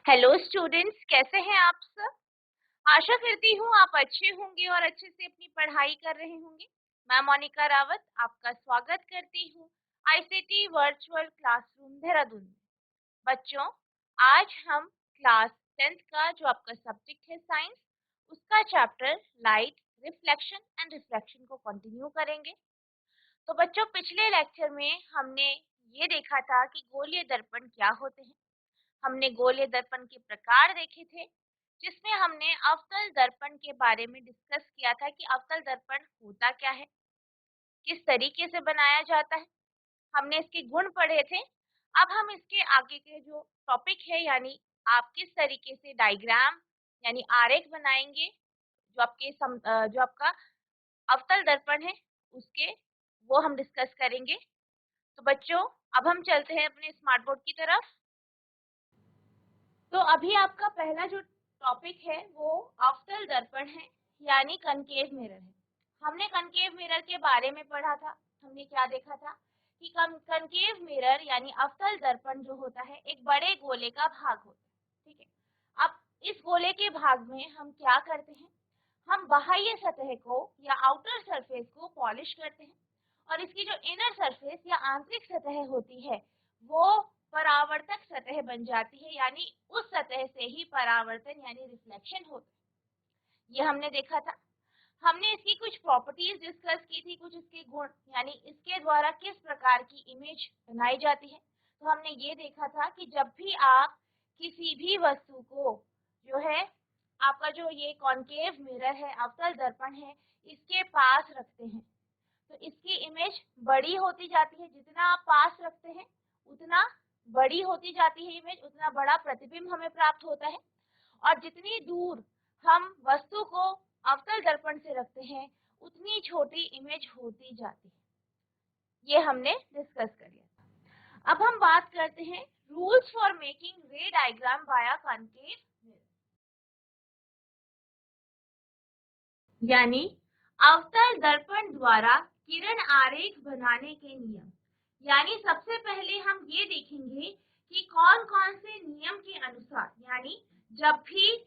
Hello students, कैसे हैं आप सब। आशा करती हूँ आप अच्छे होंगे और अच्छे से अपनी पढ़ाई कर रहे होंगे। मैं मोनिका रावत आपका स्वागत करती हूँ आईसीटी वर्चुअल क्लासरूम देहरादून में। बच्चों, आज हम क्लास 10th का जो आपका सब्जेक्ट है साइंस, उसका chapter light, reflection and refraction को कंटिन्यू करेंगे। तो बच्चों, पिछले लेक्चर में हमने ये देखा था कि गोलीय दर्पण क्या होते हैं। हमने गोलीय दर्पण के प्रकार देखे थे, जिसमें हमने अवतल दर्पण के बारे में डिस्कस किया था कि अवतल दर्पण होता क्या है, किस तरीके से बनाया जाता है। हमने इसके गुण पढ़े थे। अब हम इसके आगे के जो टॉपिक है, यानी आप किस तरीके से डायग्राम यानी आरेख बनाएंगे, जो आपका अवतल दर्पण है उसके, वो हम डिस्कस करेंगे। तो बच्चों, अब हम चलते हैं अपने स्मार्ट बोर्ड की तरफ। तो अभी आपका पहला जो टॉपिक है वो अवतल दर्पण है, यानी कनकेव मिरर है। हमने कनकेव मिरर के बारे में पढ़ा था। हमने क्या देखा था कि कनकेव मिरर यानी अवतल दर्पण जो होता है एक बड़े गोले का भाग होता है। ठीक है। अब इस गोले के भाग में हम क्या करते हैं, हम बाह्य सतह को या आउटर सरफेस को पॉलिश करते हैं, और इसकी जो इनर सरफेस या आंतरिक सतह होती है वो परावर्तक सतह बन जाती है, यानी उस सतह से ही परावर्तन यानी रिफ्लेक्शन होता है। ये हमने देखा था। हमने इसकी कुछ प्रॉपर्टीज डिस्कस की थी, कुछ इसके गुण, यानी इसके द्वारा किस प्रकार की इमेज बनाई जाती है। तो हमने ये देखा था कि जब भी आप किसी भी वस्तु को जो है, आपका जो ये कॉन्केव मिरर है, अवतल दर्पण है, इसके पास रखते हैं तो इसकी इमेज बड़ी होती जाती है। जितना आप पास रखते हैं उतना बड़ी होती जाती है इमेज, उतना बड़ा प्रतिबिंब हमें प्राप्त होता है। और जितनी दूर हम वस्तु को अवतल दर्पण से रखते हैं उतनी छोटी इमेज होती जाती है। ये हमने डिस्कस कर लिया था। अब हम बात करते हैं रूल्स फॉर मेकिंग रे डायग्राम वाया कॉन्केव मिरर, यानी अवतल दर्पण द्वारा किरण आरेख बनाने के नियम। यानी सबसे पहले हम ये देखेंगे कि कौन कौन से नियम के अनुसार, यानी जब भी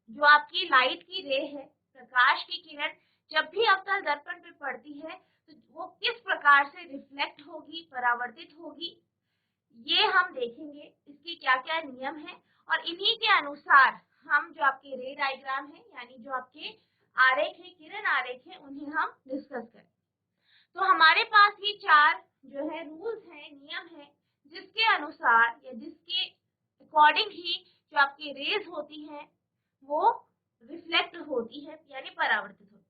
जो आपकी लाइट की रे है, प्रकाश की किरण जब भी अवतल दर्पण पे पड़ती है तो वो किस प्रकार से रिफ्लेक्ट होगी, परावर्तित होगी, ये हम देखेंगे इसके क्या क्या नियम है। और इन्हीं के अनुसार हम जो आपके रे डायग्राम है, यानी जो आपके आरेख है, किरण आरेख है, उन्हें हम डिस्कस करें। तो हमारे पास ये चार जो है रूल्स हैं, नियम है, जिसके अनुसार या जिसके अकॉर्डिंग ही जो आपकी रेज होती हैं वो रिफ्लेक्ट होती है, यानी परावर्तित होती है।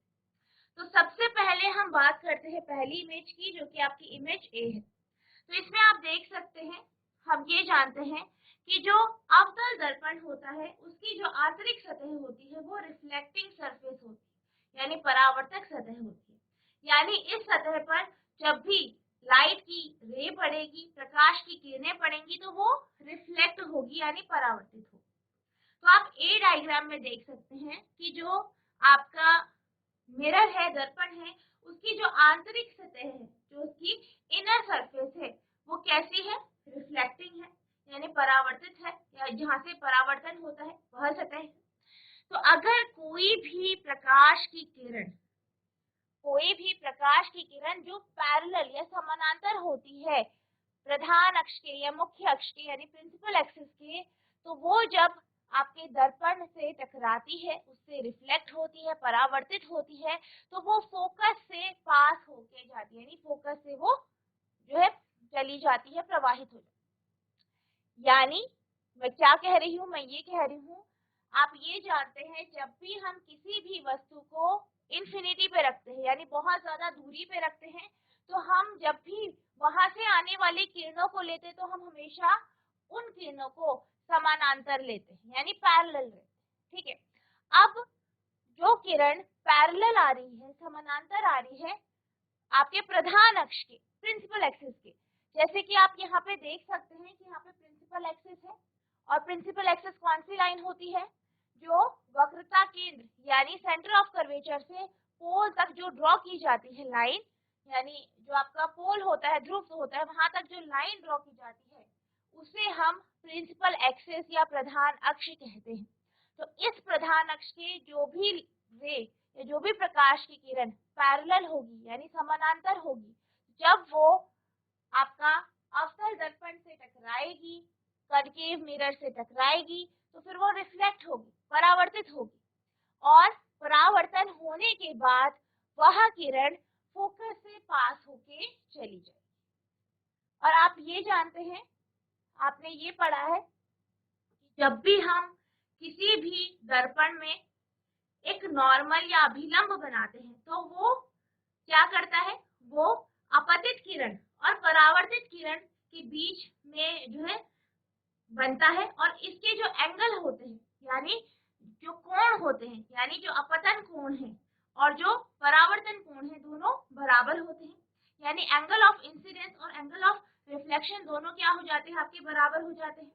तो सबसे पहले हम बात करते हैं पहली इमेज की, जो कि आपकी इमेज ए है। तो इसमें आप देख सकते हैं, हम ये जानते हैं कि जो अवतल दर्पण होता है उसकी जो आंतरिक सतह होती है वो रिफ्लेक्टिंग सरफेस होती है, यानी परावर्तक सतह होती है। यानी इस सतह पर जब भी लाइट की रे पड़ेगी, प्रकाश की किरणें पड़ेंगी, तो वो रिफ्लेक्ट होगी यानी परावर्तित होगी। तो आप ए डायग्राम में देख सकते हैं कि जो आपका मिरर है, दर्पण है, उसकी जो आंतरिक सतह है, जो उसकी इनर सरफेस है, वो कैसी है, रिफ्लेक्टिंग है, यानी परावर्तित है, या जहां से परावर्तन होता है वह सतह है। तो अगर कोई भी प्रकाश की किरण जो पैरेलल या समानांतर होती है प्रधान अक्ष के या मुख्य अक्ष के, यानी प्रिंसिपल एक्सिस के, तो वो जब आपके दर्पण से टकराती है, उससे रिफ्लेक्ट होती है, परावर्तित होती है, तो वो फोकस से पास होके जाती है, यानी फोकस से वो जो है चली जाती है, प्रवाहित हो जाती है। यानी मैं क्या कह रही हूँ, मैं ये कह रही हूँ, आप ये जानते हैं जब भी हम किसी भी वस्तु को इंफिनिटी पे रखते हैं, यानी बहुत ज्यादा दूरी पे रखते हैं, तो हम जब भी वहां से आने वाली किरणों को लेते तो हम हमेशा उन किरणों को समानांतर लेते हैं, यानी पैरेलल लेते हैं। ठीक है। अब जो किरण पैरेलल आ रही है, समानांतर आ रही है आपके प्रधान अक्ष के, प्रिंसिपल एक्सिस के, जैसे कि आप यहाँ पे देख सकते हैं कि यहाँ पे प्रिंसिपल एक्सिस है, और प्रिंसिपल एक्सिस कौन सी लाइन होती है, जो वक्रता केंद्र यानी सेंटर ऑफ कर्वेचर से पोल तक जो ड्रॉ की जाती है लाइन, यानी जो आपका पोल होता है, ध्रुव होता है, वहां तक जो लाइन ड्रॉ की जाती है उसे हम प्रिंसिपल एक्सिस या प्रधान अक्ष कहते हैं। तो इस प्रधान अक्ष के जो भी रे या जो भी प्रकाश की किरण पैरेलल होगी यानी समानांतर होगी, जब वो आपका अवतल दर्पण से टकराएगी, कनकेव मिरर से टकराएगी, तो फिर वो रिफ्लेक्ट होगी, परावर्तित होगी, और परावर्तन होने के बाद वह किरण फोकस से पास होके चली जाएगी। और आप ये जानते हैं, आपने ये पढ़ा है कि जब भी हम किसी भी दर्पण में एक नॉर्मल या अभिलंब बनाते हैं तो वो क्या करता है, वो अपतित किरण और परावर्तित किरण के बीच में जो है बनता है, और इसके जो एंगल होते हैं यानी जो कोण होते हैं, यानी जो अपतन कोण है और जो परावर्तन कोण है, दोनों बराबर होते हैं। यानी एंगल ऑफ इंसिडेंस और एंगल ऑफ रिफ्लेक्शन दोनों क्या हो जाते हैं, आपके बराबर हो जाते हैं।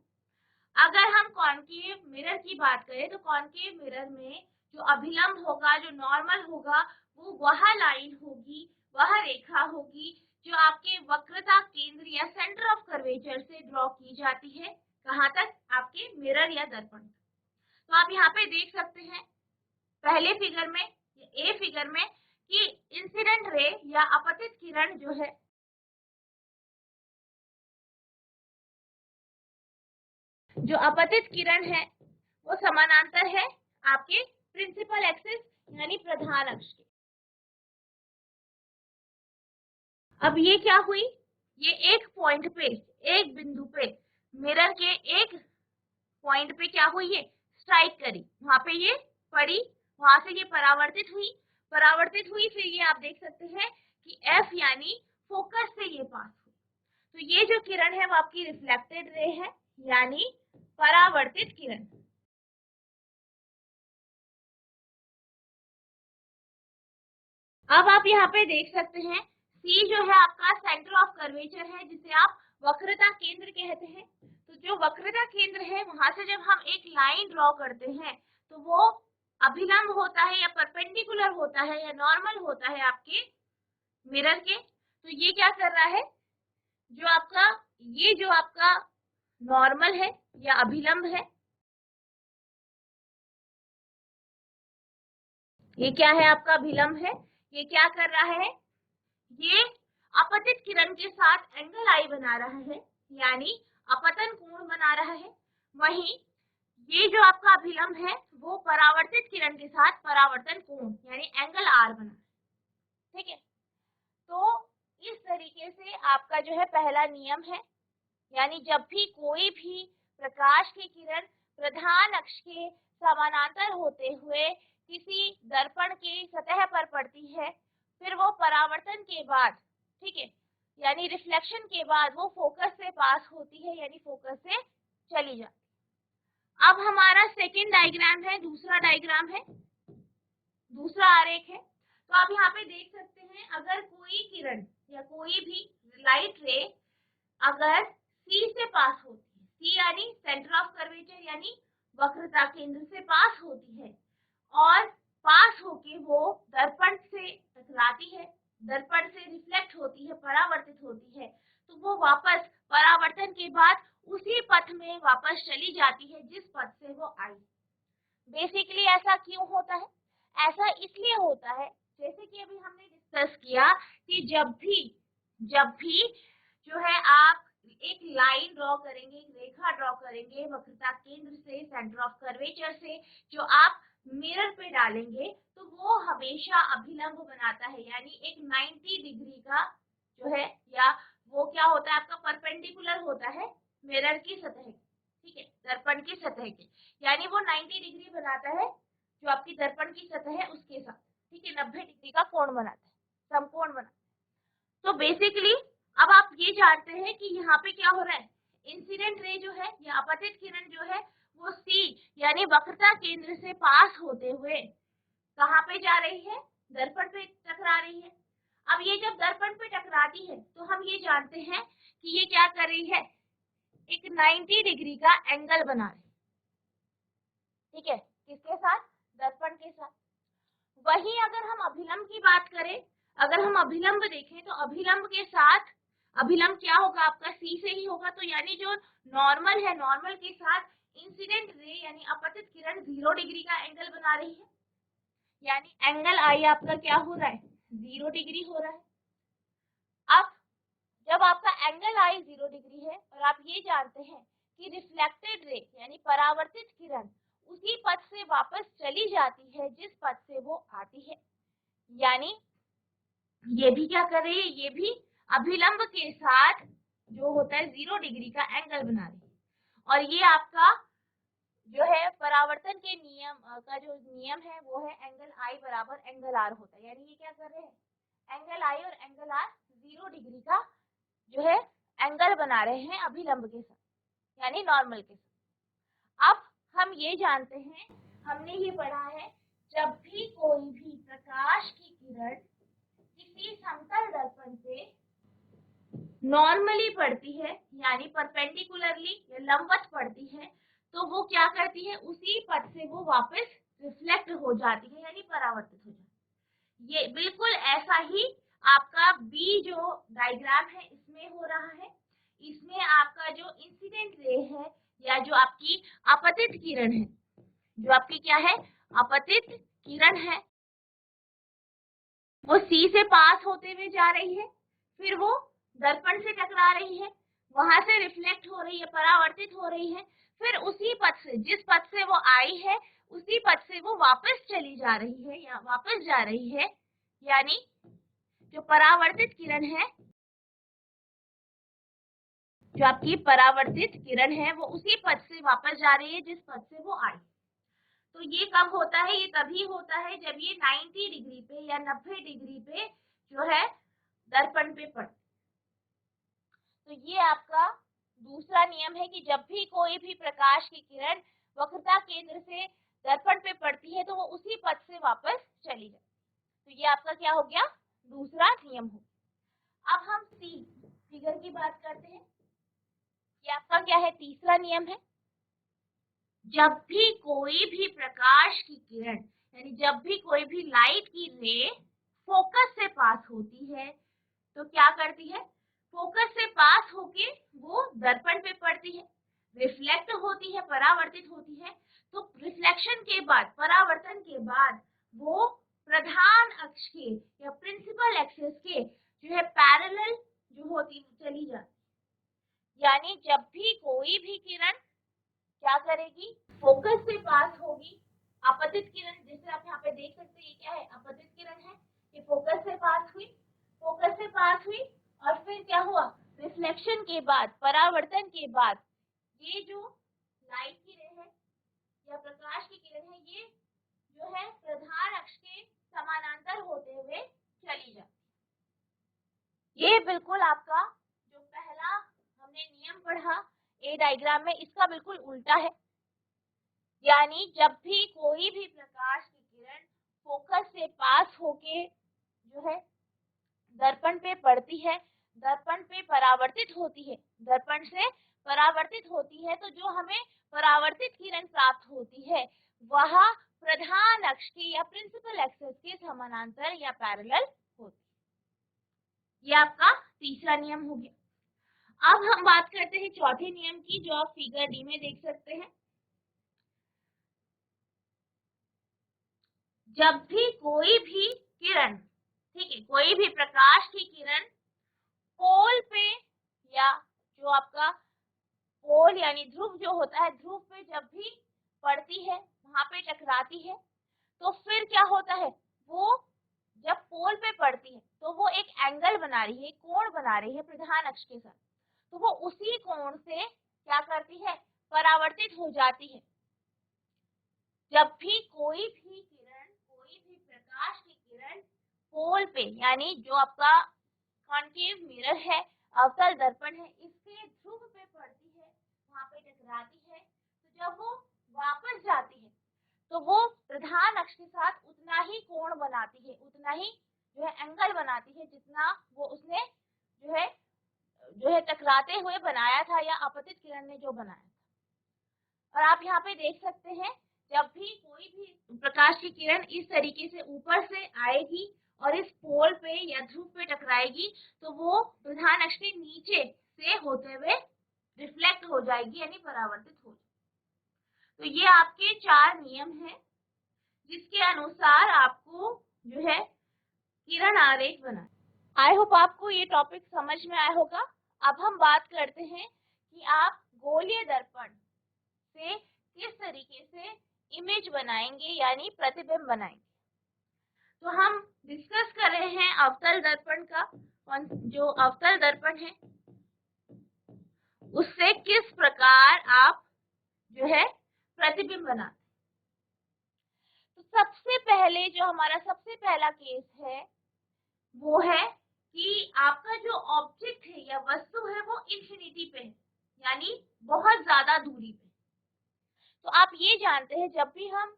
अगर हम कॉन्केव मिरर की बात करें तो कॉन्केव मिरर में जो अभिलंब होगा, जो नॉर्मल होगा, वो वह लाइन होगी, वह रेखा होगी जो आपके वक्रता केंद्र या सेंटर ऑफ कर्वेचर से ड्रॉ की जाती है। कहाँ तक, आपके मिरर या दर्पण। तो आप यहाँ पे देख सकते हैं पहले फिगर में, ए फिगर में, कि इंसिडेंट रे या अपतित किरण जो है जो अपतित किरण है वो समानांतर है आपके प्रिंसिपल एक्सिस यानी प्रधान अक्ष के। अब ये क्या हुई, ये एक पॉइंट पे, एक बिंदु पे, मिरर के एक पॉइंट पे क्या हुई, ये स्ट्राइक करी, वहां पे ये पड़ी, वहां से ये परावर्तित हुई, फिर ये आप देख सकते हैं कि एफ यानी फोकस से ये पास हुई। तो ये जो किरण है वो आपकी रिफ्लेक्टेड रे है यानी परावर्तित किरण। अब आप यहाँ पे देख सकते हैं सी जो है आपका सेंटर ऑफ कर्वेचर है, जिसे आप वक्रता केंद्र कहते हैं। तो जो वक्रता केंद्र है वहां से जब हम एक लाइन ड्रॉ करते हैं तो वो अभिलंब होता है या परपेंडिकुलर होता है या नॉर्मल होता है आपके मिरर के। तो ये क्या कर रहा है, जो आपका नॉर्मल है या अभिलंब है, ये क्या है, आपका अभिलंब है, ये क्या कर रहा है, ये अपतित किरण के साथ एंगल आई बना रहा है यानी अपतन कोण बना रहा है। वहीं ये जो आपका अभिलंब है वो परावर्तित किरण के साथ परावर्तन कोण यानी एंगल आर बना है। ठीक है, तो इस तरीके से आपका जो है पहला नियम है, यानी जब भी कोई भी प्रकाश की किरण प्रधान अक्ष के समानांतर होते हुए किसी दर्पण की सतह पर पड़ती है, फिर वो परावर्तन के बाद, ठीक है, यानी रिफ्लेक्शन के बाद वो फोकस से पास होती है यानी फोकस से चली जाती है। अब हमारा सेकंड डायग्राम है, दूसरा डायग्राम है, दूसरा आरेख है। तो आप यहाँ पे देख सकते हैं, अगर कोई किरण या कोई भी लाइट रे अगर सी से पास होती है, सी यानी सेंटर ऑफ कर्वेचर यानी वक्रता केंद्र से पास होती है, और पास होके वो दर्पण से टकराती है, दर्पण से रिफ्लेक्ट होती है, परावर्तित होती है, तो वो वापस परावर्तन के बाद उसी पथ में वापस चली जाती है जिस पथ से वो आई। बेसिकली ऐसा क्यों होता है, ऐसा इसलिए होता है, जैसे कि अभी हमने डिस्कस किया कि जब भी जो है आप एक लाइन ड्रॉ करेंगे, एक रेखा ड्रॉ करेंगे वक्रता केंद्र से, सेंटर ऑफ कर्वेचर से, जो आप मिरर पे डालेंगे तो वो हमेशा अभिलंब बनाता है, यानी एक 90 डिग्री का जो है, या वो क्या होता है आपका परपेंडिकुलर होता है मिरर की सतह, ठीक है, दर्पण की सतह के, यानी वो 90 डिग्री बनाता है जो आपकी दर्पण की सतह है उसके साथ, ठीक है, 90 डिग्री का कोण बनाता है, समकोण बनाता है। तो बेसिकली अब आप ये जानते हैं कि यहाँ पे क्या हो रहा है, इंसिडेंट रे जो है या अपतित किरण जो है वो सी यानी वक्रता केंद्र से पास होते हुए कहाँ पे जा रही है, दर्पण पे टकरा रही है। अब ये जब दर्पण पे टकराती है तो हम ये जानते हैं कि ये क्या कर रही है, एक 90 डिग्री का एंगल बना रही है, ठीक है, किसके साथ, दर्पण के साथ। वहीं अगर हम अभिलंब की बात करें, अगर हम अभिलंब देखें तो अभिलंब के साथ अभिलंब क्या होगा आपका, सी से ही होगा। तो यानी जो नॉर्मल है, नॉर्मल के साथ इंसिडेंट रे यानी अपतित किरण 0 डिग्री का एंगल बना रही है, यानी एंगल आई आपका क्या हो रहा है, 0 डिग्री हो रहा है। अब जब आपका एंगल आई 0 डिग्री है और आप ये जानते हैं कि रिफ्लेक्टेड रे यानी परावर्तित किरण उसी पथ से वापस चली जाती है जिस पथ से वो आती है, यानी ये भी क्या कर रही है, ये भी अभिलंब के साथ जो होता है 0 डिग्री का एंगल बना रही है। और ये आपका जो है परावर्तन के नियम का जो नियम है वो है एंगल आई बराबर एंगल आर होता है, यानी ये क्या कर रहे हैं, एंगल आई और एंगल आर 0 डिग्री का जो है एंगल बना रहे हैं अभिलंब के साथ, यानी नॉर्मल के साथ। अब हम ये जानते हैं, हमने ये पढ़ा है, जब भी कोई भी प्रकाश की किरण किसी समतल दर्पण पे नॉर्मली पड़ती है यानी परपेंडिकुलरली या लंबवत पड़ती है, तो वो क्या करती है, उसी पथ से वो वापस रिफ्लेक्ट हो जाती है यानी परावर्तित हो जाती है। ये बिल्कुल ऐसा ही आपका बी जो डायग्राम है इसमें हो रहा है। इसमें आपका जो इंसिडेंट रे है या जो आपकी अपतित किरण है, जो आपकी क्या है, अपतित किरण है, वो सी से पास होते हुए जा रही है, फिर वो दर्पण से टकरा रही है, वहां से रिफ्लेक्ट हो रही है, परावर्तित हो रही है, फिर उसी पथ से, जिस पथ से वो आई है उसी पथ से वो वापस चली जा रही है या वापस जा रही है, यानी जो परावर्तित किरण है, जो आपकी परावर्तित किरण है वो उसी पथ से वापस जा रही है जिस पथ से वो आई। तो ये कब होता है, ये तभी होता है जब ये 90 डिग्री पे या 90 डिग्री पे जो है दर्पण पे पड़े। तो ये आपका दूसरा नियम है कि जब भी कोई भी प्रकाश की किरण वक्रता केंद्र से दर्पण पे पड़ती है तो वो उसी पथ से वापस चली जाए। तो ये आपका क्या हो गया, दूसरा नियम हो। अब हम सी फिगर की बात करते हैं। ये आपका क्या है, तीसरा नियम है। जब भी कोई भी प्रकाश की किरण यानी जब भी कोई भी लाइट की रे फोकस से पास होती है तो क्या करती है, फोकस से पास होके वो दर्पण पे पड़ती है, रिफ्लेक्ट होती है, परावर्तित होती है। तो रिफ्लेक्शन के बाद, परावर्तन के बाद वो प्रधान अक्ष के या प्रिंसिपल एक्सिस के जो है पैरेलल जो होती चली जाती, यानी जब भी कोई भी किरण क्या करेगी, फोकस से पास होगी, आपतित किरण, जैसे आप यहाँ पे देख सकते हैं ये क्या है, आपतित किरण है, ये फोकस से पास हुई, फोकस से पास हुई और फिर क्या हुआ, रिफ्लेक्शन के बाद, परावर्तन के बाद ये जो लाइट की रे है या प्रकाश की किरण है ये जो है प्रधान अक्ष के समानांतर होते हुए चली जाती। ये बिल्कुल आपका जो पहला हमने नियम पढ़ा ए डायग्राम में, इसका बिल्कुल उल्टा है। यानी जब भी कोई भी प्रकाश की किरण फोकस से पास होके जो है दर्पण पे पड़ती है, दर्पण पे परावर्तित होती है, दर्पण से परावर्तित होती है, तो जो हमें परावर्तित किरण प्राप्त होती है वह प्रधान अक्ष के या प्रिंसिपल एक्सिस के समानांतर या पैरेलल होती है। ये आपका तीसरा नियम हो गया। अब हम बात करते हैं चौथे नियम की, जो आप फिगर डी में देख सकते हैं। जब भी कोई भी किरण, ठीक है, कोई भी प्रकाश की किरण पोल पे या जो आपका पोल यानी ध्रुव जो होता है, ध्रुव पे जब भी पड़ती है, वहां पे टकराती है, तो फिर क्या होता है, वो जब पोल पे पड़ती है तो वो एक एंगल बना रही है, कोण बना रही है प्रधान अक्ष के साथ, तो वो उसी कोण से क्या करती है, परावर्तित हो जाती है। जब भी कोई भी किरण, कोई भी प्रकाश की किरण पोल पे यानी जो आपका कॉन्केव मिरर है, अवतल दर्पण है, इसके ध्रुव पे पड़ती है, वहां पे टकराती है, तो जब वो वापस जाती है तो वो प्रधान अक्ष के साथ उतना ही कोण बनाती है, उतना ही जो है एंगल बनाती है जितना वो उसने जो है टकराते हुए बनाया था या अपतित किरण ने जो बनाया था। और आप यहाँ पे देख सकते हैं, जब भी कोई भी प्रकाश की किरण इस तरीके से ऊपर से आएगी और इस पोल पे या ध्रुव पे टकराएगी तो वो प्रधान अक्ष के नीचे से होते हुए रिफ्लेक्ट हो जाएगी यानी परावर्तित हो जाएगी। तो ये आपके 4 नियम हैं जिसके अनुसार आपको जो है किरण आरेख बनाना। आई होप आपको ये टॉपिक समझ में आया होगा। अब हम बात करते हैं कि आप गोलीय दर्पण से किस तरीके से इमेज बनाएंगे यानी प्रतिबिंब बनाएंगे। तो हम डिस्कस कर रहे हैं अवतल दर्पण का। जो अवतल दर्पण है उससे किस प्रकार आप जो है प्रतिबिंब बनाते। तो सबसे पहले जो हमारा सबसे पहला केस है वो है कि आपका जो ऑब्जेक्ट है या वस्तु है वो इंफिनिटी पे है यानी बहुत ज्यादा दूरी पे। तो आप ये जानते हैं जब भी हम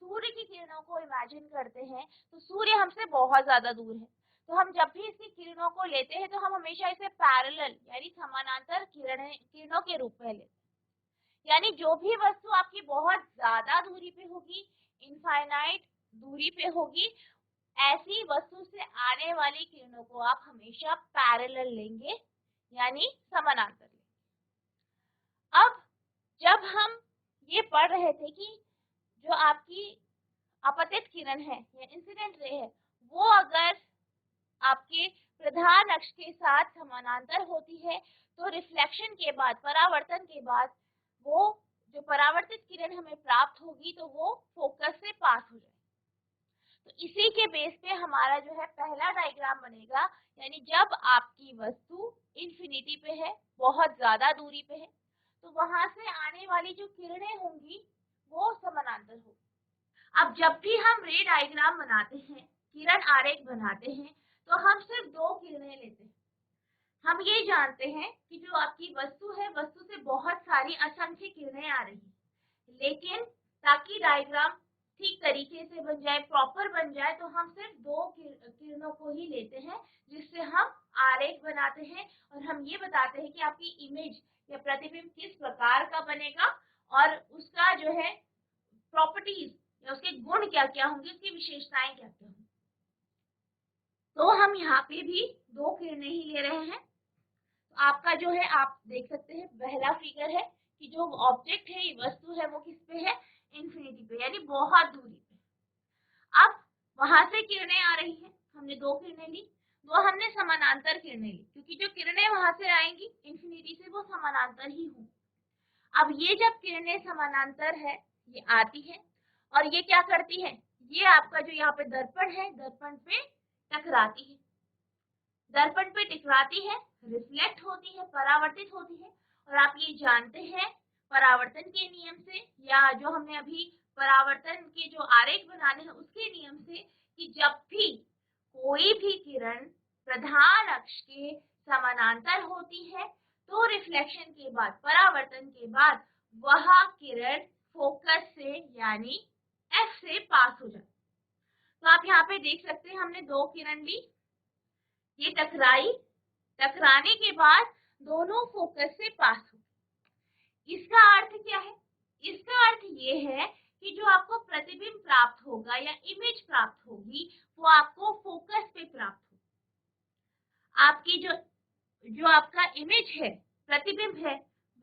सूर्य की किरणों को इमेजिन करते हैं तो सूर्य हमसे बहुत ज्यादा दूर है। तो हम जब भी इसकी किरणों को लेते हैं तो हम हमेशा इसे पैरेलल यानी समानांतर किरणों के रूप में लेते हैं। यानी जो भी वस्तु आपकी बहुत ज्यादा दूरी पे होगी, इनफाइनाइट दूरी पे होगी, ऐसी वस्तु से आने वाली किरणों को आप हमेशा पैरेलल लेंगे यानी समानांतर लेंगे। अब जब हम ये पढ़ रहे थे कि जो आपकी आपतित किरण है या इंसिडेंट रे है वो अगर आपके प्रधान अक्ष के साथ समानांतर होती है तो रिफ्लेक्शन के बाद, परावर्तन के बाद वो जो परावर्तित किरण हमें प्राप्त होगी तो वो फोकस से पास हो जाएगी। तो इसी के बेस पे हमारा जो है पहला डायग्राम बनेगा यानी जब आपकी वस्तु इंफिनिटी पे है, बहुत ज्यादा दूरी पे है, तो वहां से आने वाली जो किरणें होंगी वो समानांतर होगी। अब जब भी हम रे डायग्राम बनाते हैं, किरण आरेख बनाते हैं, तो हम सिर्फ 2 किरणें लेते हैं। हम ये जानते हैं कि जो आपकी वस्तु है, वस्तु से बहुत सारी असंख्य किरणें आ रही हैं, लेकिन ताकि डायग्राम ठीक तरीके से बन जाए, प्रॉपर बन जाए, तो हम सिर्फ 2 किरणों को ही लेते हैं जिससे हम आरेख बनाते हैं और हम ये बताते हैं कि आपकी इमेज या प्रतिबिंब किस प्रकार का बनेगा और उसका जो है प्रॉपर्टीज या उसके गुण क्या क्या होंगे, उसकी विशेषताएं क्या क्या होंगी। तो हम यहाँ पे भी 2 किरणें ही ले रहे हैं। तो आपका जो है आप देख सकते हैं पहला फिगर है कि जो ऑब्जेक्ट है, ये वस्तु है, वो किस पे है, इंफिनिटी पे यानी बहुत दूरी पे। अब वहां से किरणें आ रही हैं, हमने 2 किरणें ली, 2 हमने समानांतर किरणें ली क्योंकि जो किरणें वहां से आएंगी इंफिनिटी से वो समानांतर ही होंगी। अब ये जब किरणें समानांतर है, ये आती है और ये क्या करती है, ये आपका जो यहाँ पे दर्पण है, दर्पण पे टकराती है, दर्पण पे टकराती है, रिफ्लेक्ट होती है, परावर्तित होती है। और आप ये जानते हैं परावर्तन के नियम से या जो हमने अभी परावर्तन के जो आरेख बनाने हैं उसके नियम से कि जब भी कोई भी किरण प्रधान अक्ष के समानांतर होती है तो रिफ्लेक्शन के बाद, परावर्तन के बाद वह किरण फोकस से यानी एफ से पास हो जाती। तो आप यहाँ पे देख सकते हैं हमने 2 किरण ली, ये टकराई, टकराने के बाद दोनों फोकस से पास हो। इसका अर्थ क्या है, इसका अर्थ ये है कि जो आपको प्रतिबिंब प्राप्त होगा या इमेज प्राप्त होगी वो आपको फोकस पे प्राप्त होगी। आपकी जो आपका इमेज है, प्रतिबिंब है,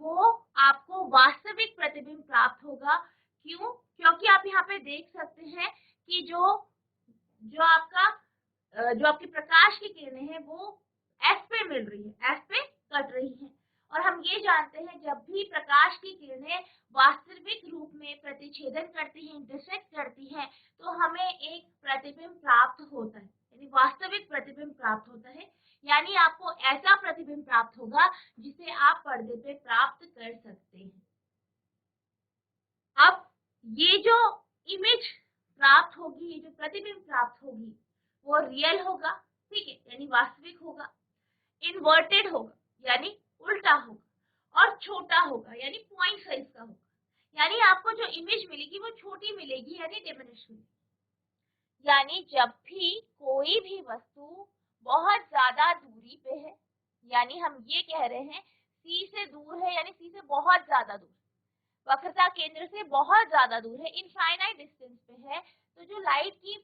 वो आपको वास्तविक प्रतिबिंब प्राप्त होगा। क्यों? क्योंकि आप यहाँ पे देख सकते हैं कि जो आपकी प्रकाश की किरणें हैं वो एफ पे मिल रही है, एफ पे कट रही है। और हम ये जानते हैं जब भी प्रकाश की किरणें वास्तविक रूप में प्रतिच्छेदन करती हैं, इंटरसेक्ट करती हैं, तो हमें एक प्रतिबिंब प्राप्त होता है यानी वास्तविक प्रतिबिंब प्राप्त होता है। यानी आपको ऐसा प्रतिबिंब प्राप्त होगा जिसे आप पर्दे पे प्राप्त कर सकते हैं। अब ये जो इमेज प्राप्त होगी, ये जो प्रतिबिंब प्राप्त होगी वो रियल होगा, ठीक है, यानी वास्तविक होगा, इन्वर्टेड होगा यानी उल्टा होगा और छोटा होगा यानी पॉइंट साइज का होगा। यानी आपको जो इमेज मिलेगी वो छोटी मिलेगी यानी डिमिनिश मिलेगी। यानी जब भी कोई भी वस्तु बहुत ज्यादा दूरी पे है, यानी हम ये कह रहे हैं सी से दूर है यानी सी से बहुत ज्यादा दूर, वक्रता केंद्र से बहुत ज्यादा दूर है, इनफाइनाइट डिस्टेंस पे है, तो जो लाइट की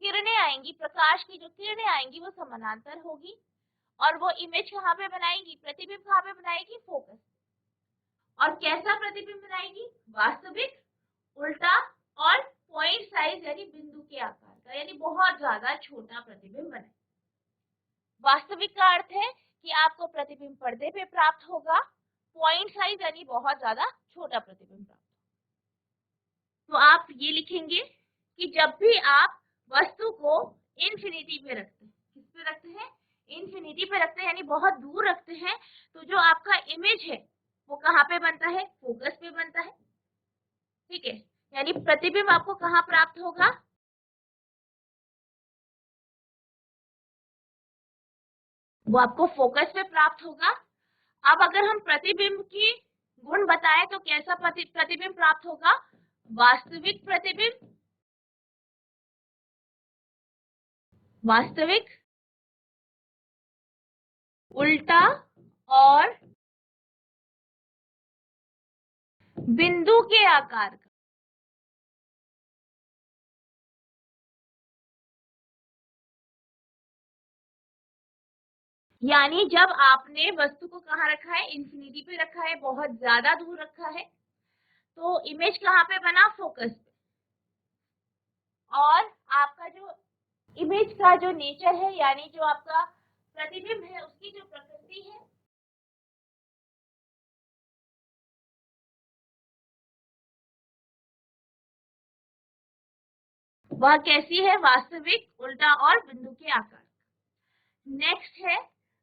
किरणें आएंगी, प्रकाश की जो किरणें आएंगी वो समानांतर होगी और वो इमेज कहाँ पे बनाएगी, प्रतिबिंब कहाँ पे बनाएगी, फोकस। और कैसा प्रतिबिंब बनाएगी, वास्तविक, उल्टा और पॉइंट साइज यानी बिंदु के आकार का, यानी बहुत ज्यादा छोटा प्रतिबिंब बनाए। वास्तविक का अर्थ है कि आपको प्रतिबिंब पर्दे पे प्राप्त होगा, पॉइंट साइज यानी बहुत ज्यादा छोटा प्रतिबिंब प्राप्त। तो आप ये लिखेंगे कि जब भी आप वस्तु को इन्फिनिटी पे रखते हैं, किस पे रखते हैं, इन्फिनिटी पे रखते हैं यानी बहुत दूर रखते हैं, तो जो आपका इमेज है वो कहाँ पे बनता है, फोकस पे बनता है। ठीक है, यानी प्रतिबिंब आपको कहाँ प्राप्त होगा, वो आपको फोकस पे प्राप्त होगा। अब अगर हम प्रतिबिंब की गुण बताएं तो कैसा प्रतिबिंब प्राप्त होगा, वास्तविक प्रतिबिंब, वास्तविक, उल्टा और बिंदु के आकार का। यानी जब आपने वस्तु को कहाँ रखा है, इन्फिनिटी पे रखा है, बहुत ज्यादा दूर रखा है, तो इमेज कहाँ पे बना, फोकस पे। और आपका जो इमेज का जो नेचर है यानी जो आपका प्रतिबिंब है उसकी जो प्रकृति है वह कैसी है, वास्तविक, उल्टा और बिंदु के आकार। नेक्स्ट है,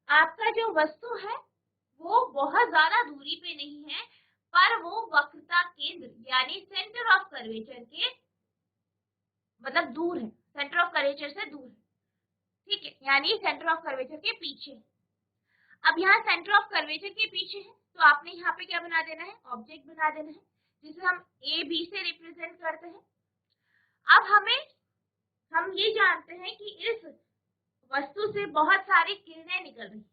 आपका जो वस्तु है वो बहुत ज्यादा दूरी पे नहीं है, पर वो वक्रता केंद्र यानी सेंटर ऑफ कर्वेचर के मतलब दूर है, सेंटर ऑफ कर्वेचर से दूर है। ठीक है, यानी सेंटर ऑफ कर्वेचर के पीछे। अब यहाँ सेंटर ऑफ कर्वेचर के पीछे है तो आपने यहाँ पे क्या बना देना है, ऑब्जेक्ट बना देना है जिसे हम ए बी से रिप्रेजेंट करते हैं। अब हम ये जानते हैं कि इस वस्तु से बहुत सारी किरणें निकल रही,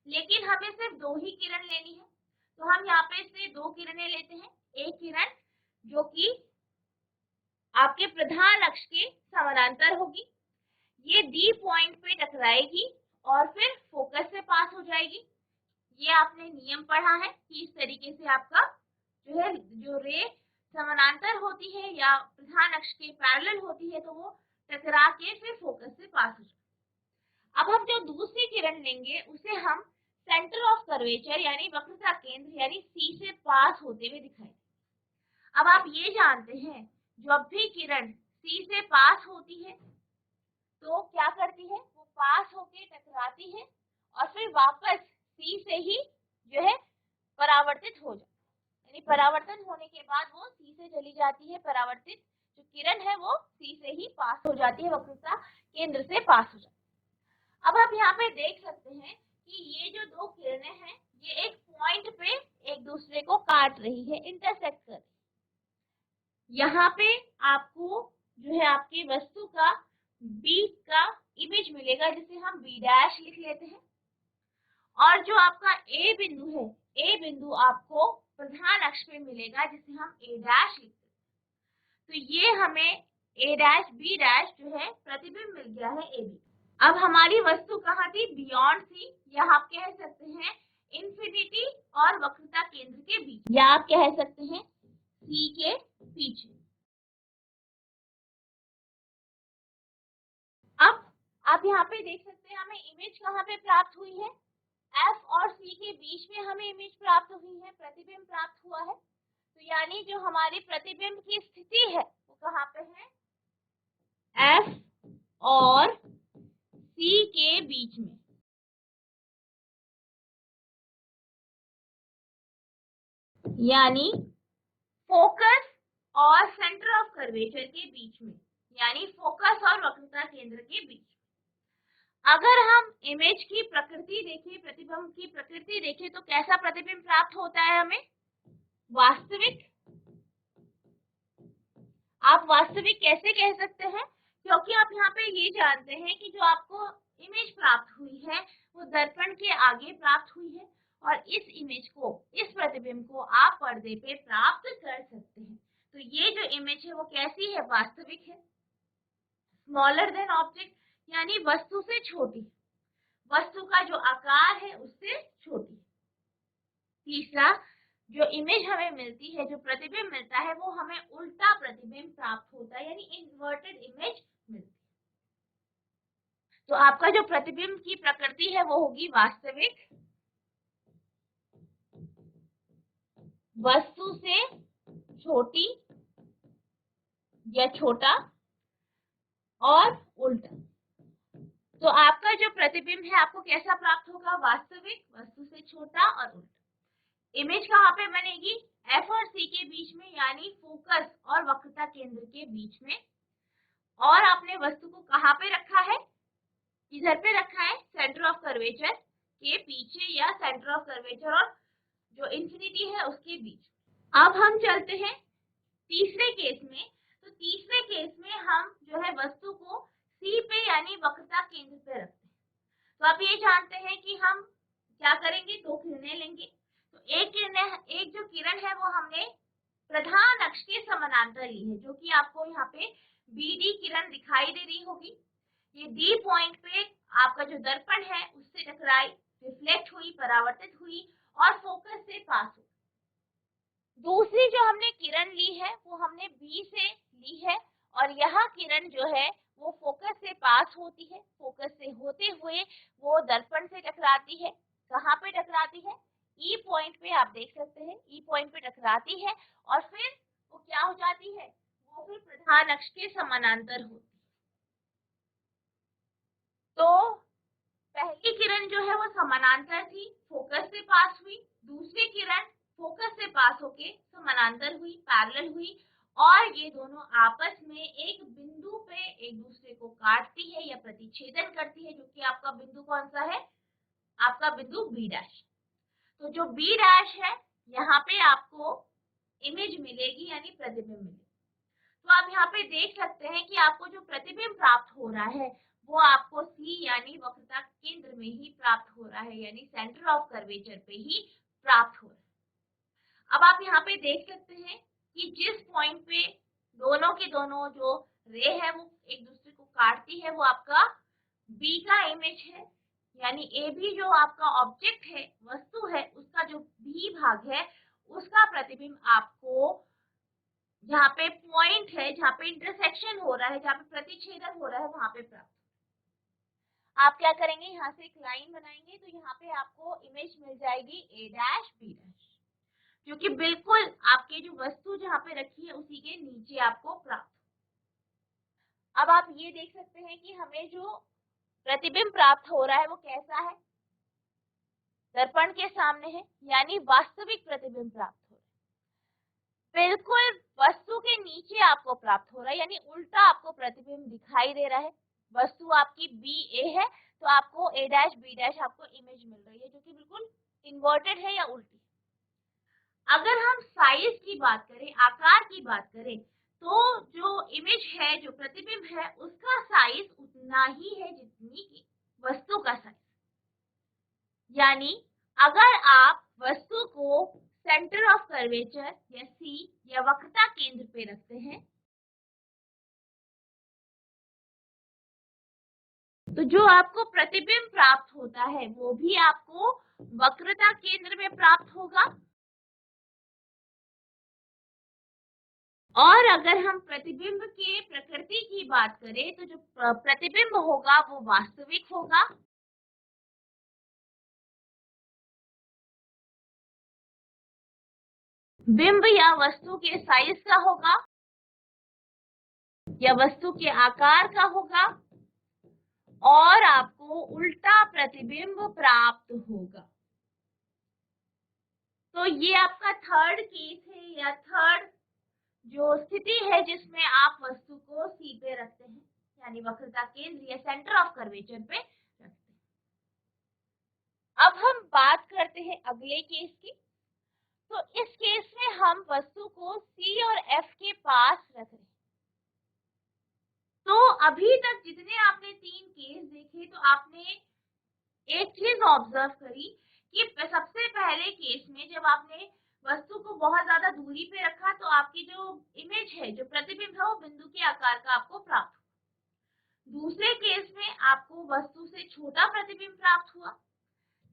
लेकिन हमें सिर्फ दो ही किरण लेनी है, तो हम यहाँ पे से दो किरणें लेते हैं। एक किरण जो कि आपके प्रधान अक्ष के समानांतर होगी, ये डी पॉइंट पे टकराएगी और फिर फोकस से पास हो जाएगी। ये आपने नियम पढ़ा है कि इस तरीके से आपका जो है जो रे समानांतर होती है या प्रधान अक्ष के पैरेलल होती है तो वो टकरा के फिर फोकस से पास हो जाए। अब हम जो दूसरी किरण लेंगे उसे हम सेंटर ऑफ कर्वेचर यानी वक्रता केंद्र यानी सी से पास होते हुए दिखाएंगे। अब आप ये जानते हैं जब भी किरण सी से पास होती है तो क्या करती है, वो पास होके टकराती है और फिर वापस सी से ही जो है परावर्तित हो जाती है, यानी परावर्तन होने के बाद वो सी से चली जाती है, परावर्तित जो किरण है वो सी से ही पास हो जाती है, वक्रता केंद्र से पास हो जाती है। अब आप यहाँ पे देख सकते हैं कि ये जो दो किरणें हैं ये एक पॉइंट पे एक दूसरे को काट रही है, इंटरसेक्ट कर रही है। यहाँ पे आपको जो है आपकी वस्तु का बी का इमेज मिलेगा जिसे हम बी डैश लिख लेते हैं, और जो आपका ए बिंदु है, ए बिंदु आपको प्रधान अक्ष पे मिलेगा जिसे हम ए डैश लिखते हैं। तो ये हमें ए डैश बी डैश जो है प्रतिबिंब मिल गया है ए बी। अब हमारी वस्तु कहाँ थी, बियॉन्ड सी, या आप कह सकते हैं इन्फिनिटी और वक्रता केंद्र के बीच, या आप कह सकते हैं सी के पीछे। अब आप यहाँ पे देख सकते हैं हमें इमेज कहाँ पे प्राप्त हुई है, एफ और सी के बीच में हमें इमेज प्राप्त हुई है, प्रतिबिंब प्राप्त हुआ है। तो यानी जो हमारी प्रतिबिंब की स्थिति है वो कहाँ पे है, एफ और सी के बीच में। यानी फोकस और सेंटर ऑफ कर्वेचर के बीच में, यानी फोकस और वक्रता केंद्र के बीच। अगर हम इमेज की प्रकृति देखें, प्रतिबिंब की प्रकृति देखें तो कैसा प्रतिबिंब प्राप्त होता है हमें, वास्तविक। आप वास्तविक कैसे कह सकते हैं, क्योंकि आप यहाँ पे ये जानते हैं कि जो आपको इमेज प्राप्त हुई है वो दर्पण के आगे प्राप्त हुई है और इस इमेज को, इस प्रतिबिंब को आप पर्दे पे प्राप्त कर सकते हैं। तो ये जो इमेज है वो कैसी है, वास्तविक है। स्मॉलर देन ऑब्जेक्ट यानी वस्तु से छोटी, वस्तु का जो आकार है उससे छोटी। तीसरा, जो इमेज हमें मिलती है, जो प्रतिबिंब मिलता है, वो हमें उल्टा प्रतिबिंब प्राप्त होता है, यानी इन्वर्टेड इमेज मिलती है। तो आपका जो प्रतिबिंब की प्रकृति है वो होगी वास्तविक, वस्तु से छोटी या छोटा और उल्टा। तो आपका जो प्रतिबिंब है आपको कैसा प्राप्त होगा? वास्तविक, वस्तु से छोटा और उल्टा। इमेज कहाँ पे बनेगी? एफ और सी के बीच में, यानी फोकस और वक्रता केंद्र के बीच में। और आपने वस्तु को कहाँ पे रखा है? किधर पे रखा है? सेंटर ऑफ कर्वेचर के पीछे या सेंटर ऑफ कर्वेचर और जो इंफिनिटी है उसके बीच। अब हम चलते हैं तीसरे केस में। तो तीसरे केस में हम जो है वस्तु को सी पे यानी वक्रता केंद्र पे रखते हैं। तो आप ये जानते हैं कि हम क्या करेंगे? दो किरणें लेंगे। तो एक जो किरण है वो हमने प्रधान अक्ष के समानांतर ली है, जो कि आपको यहाँ पे बीडी किरण दिखाई दे रही होगी। ये डी पॉइंट पे आपका जो दर्पण है उससे टकराई, रिफ्लेक्ट हुई, परावर्तित हुई और फोकस से पास हुई। दूसरी जो हमने किरण ली है वो हमने बी से ली है और यह किरण जो है वो फोकस से पास होती है। फोकस से होते हुए वो दर्पण से टकराती है। कहाँ पे टकराती है? ई पॉइंट पे। आप देख सकते हैं ई पॉइंट पे टकराती है और फिर वो क्या हो जाती है? वो फिर प्रधान अक्ष के समानांतर होती है। तो पहली किरण जो है वो समानांतर थी, फोकस से पास हुई। दूसरी किरण फोकस से पास होके समानांतर हुई, पैरेलल हुई और ये दोनों आपस में एक बिंदु पे एक दूसरे को काटती है या प्रतिच्छेदन करती है, जो कि आपका बिंदु कौन सा है? आपका बिंदु बी डैश। तो जो बी डैश है यहाँ पे आपको इमेज मिलेगी यानी प्रतिबिंब मिलेगी। तो आप यहाँ पे देख सकते हैं कि आपको जो प्रतिबिंब प्राप्त हो रहा है वो आपको सी यानी वक्रता केंद्र में ही प्राप्त हो रहा है, यानी सेंटर ऑफ कर्वेचर पे ही प्राप्त हो रहा है। अब आप यहाँ पे देख सकते हैं कि जिस पॉइंट पे दोनों के दोनों जो रे है वो एक दूसरे को काटती है वो आपका बी का इमेज है, यानी ए भी जो आपका ऑब्जेक्ट है, वस्तु है, उसका जो बी भाग है उसका प्रतिबिंब आपको जहाँ पे पॉइंट है, जहाँ पे इंटरसेक्शन हो रहा है, जहाँ पे प्रतिच्छेदन हो रहा है, वहां पे प्राप्त। आप क्या करेंगे? यहाँ से एक लाइन बनाएंगे तो यहाँ पे आपको इमेज मिल जाएगी ए डैश बी डैश, जो कि बिल्कुल आपके जो वस्तु जहाँ पे रखी है उसी के नीचे आपको प्राप्त। अब आप ये देख सकते हैं कि हमें जो प्रतिबिंब प्राप्त हो रहा है वो कैसा है? दर्पण के सामने है, यानी वास्तविक प्रतिबिंब प्राप्त हो रहा है। बिल्कुल वस्तु के नीचे आपको प्राप्त हो रहा है, यानी उल्टा आपको प्रतिबिंब दिखाई दे रहा है। वस्तु आपकी बी ए है तो आपको ए डैश बी डैश आपको इमेज मिल रही है, जो कि बिल्कुल इन्वर्टेड है या उल्टी। अगर हम साइज की बात करें, आकार की बात करें, तो जो इमेज है, जो प्रतिबिंब है, उसका साइज उतना ही है जितनी की वस्तु का साइज। यानी अगर आप वस्तु को सेंटर ऑफ कर्वेचर या सी या वक्रता केंद्र पे रखते हैं तो जो आपको प्रतिबिंब प्राप्त होता है वो भी आपको वक्रता केंद्र में प्राप्त होगा। और अगर हम प्रतिबिंब के प्रकृति की बात करें तो जो प्रतिबिंब होगा वो वास्तविक होगा। बिंब या वस्तु के साइज का होगा या वस्तु के आकार का होगा और आपको उल्टा प्रतिबिंब प्राप्त होगा। तो ये आपका थर्ड केस है या थर्ड जो स्थिति है जिसमें आप वस्तु को सी पे रखते हैं, यानी वक्रता केंद्र या सेंटर ऑफ कर्वेचर पे रखते हैं। अब हम बात करते हैं अगले केस की। तो इस केस में हम वस्तु को सी और एफ के पास रख रहे हैं। तो अभी तक जितने आपने तीन केस देखे तो आपने एक चीज ऑब्जर्व करी कि सबसे पहले केस में जब आपने वस्तु को बहुत ज्यादा दूरी पे रखा तो आपकी जो इमेज है, जो प्रतिबिंब है, वो बिंदु के आकार का आपको प्राप्त हुआ। दूसरे केस में आपको वस्तु से छोटा प्रतिबिंब प्राप्त हुआ।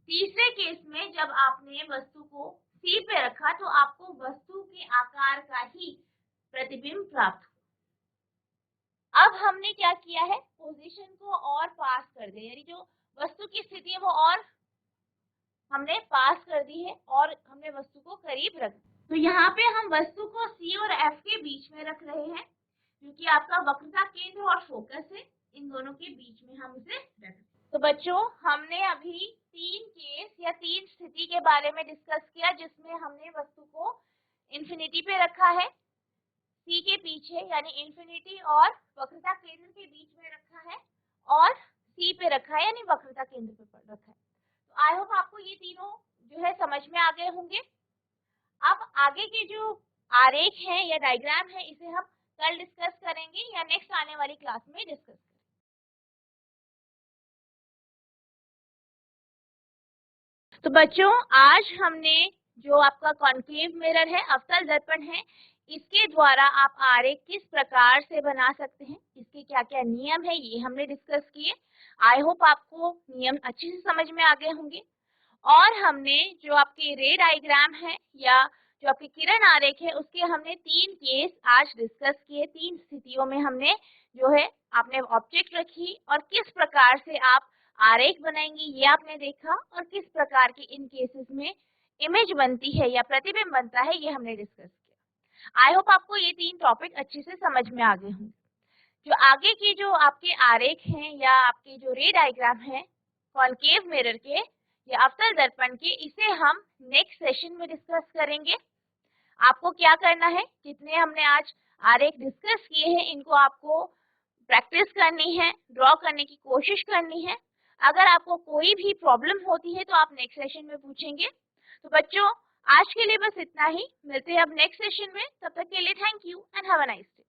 तीसरे केस में जब आपने वस्तु को सी पे रखा तो आपको वस्तु के आकार का ही प्रतिबिंब प्राप्त हुआ। अब हमने क्या किया है, पोजीशन को और पास कर दिया, यानी जो वस्तु की स्थिति है वो और हमने पास कर दी है और हमने वस्तु को करीब रख दिया। तो यहाँ पे हम वस्तु को सी और एफ के बीच में रख रहे हैं, क्योंकि आपका वक्रता केंद्र और फोकस है, इन दोनों के बीच में हम इसे रख। तो बच्चों, हमने अभी 3 केस या 3 स्थिति के बारे में डिस्कस किया, जिसमें हमने वस्तु को इंफिनिटी पे रखा है, सी के पीछे यानी इंफिनिटी और वक्रता केंद्र के बीच में रखा है, और सी पे रखा है यानी वक्रता केंद्र पे रखा है। तो आई होप आपको ये तीनों जो है समझ में आ गए होंगे। अब आगे के जो आरेख है या डायग्राम है, इसे हम कल डिस्कस करेंगे या नेक्स्ट आने वाली क्लास में डिस्कस करेंगे। तो बच्चों, आज हमने जो आपका कॉन्केव मिरर है, अवतल दर्पण है, इसके द्वारा आप आरेख किस प्रकार से बना सकते हैं, इसके क्या क्या नियम है, ये हमने डिस्कस किए। आई होप आपको नियम अच्छे से समझ में आ गए होंगे। और हमने जो आपके रे डायग्राम है या जो आपके किरण आरेख है, उसके हमने 3 केस आज डिस्कस किए। 3 स्थितियों में हमने जो है आपने ऑब्जेक्ट रखी और किस प्रकार से आप आरेख बनाएंगे ये आपने देखा, और किस प्रकार के इन केसेस में इमेज बनती है या प्रतिबिंब बनता है ये हमने डिस्कस किया। आई होप आपको ये 3 टॉपिक अच्छे से समझ में आ गए होंगे। जो आगे के जो आपके आरेख हैं या आपके जो रे डायग्राम है कॉन्केव मिरर के या अवतल दर्पण के, इसे हम नेक्स्ट सेशन में डिस्कस करेंगे। आपको क्या करना है, जितने हमने आज आरेख डिस्कस किए हैं इनको आपको प्रैक्टिस करनी है, ड्रॉ करने की कोशिश करनी है। अगर आपको कोई भी प्रॉब्लम होती है तो आप नेक्स्ट सेशन में पूछेंगे। तो बच्चों, आज के लिए बस इतना ही, मिलते हैं अब नेक्स्ट सेशन में। तब तक के लिए thank you and have a nice day.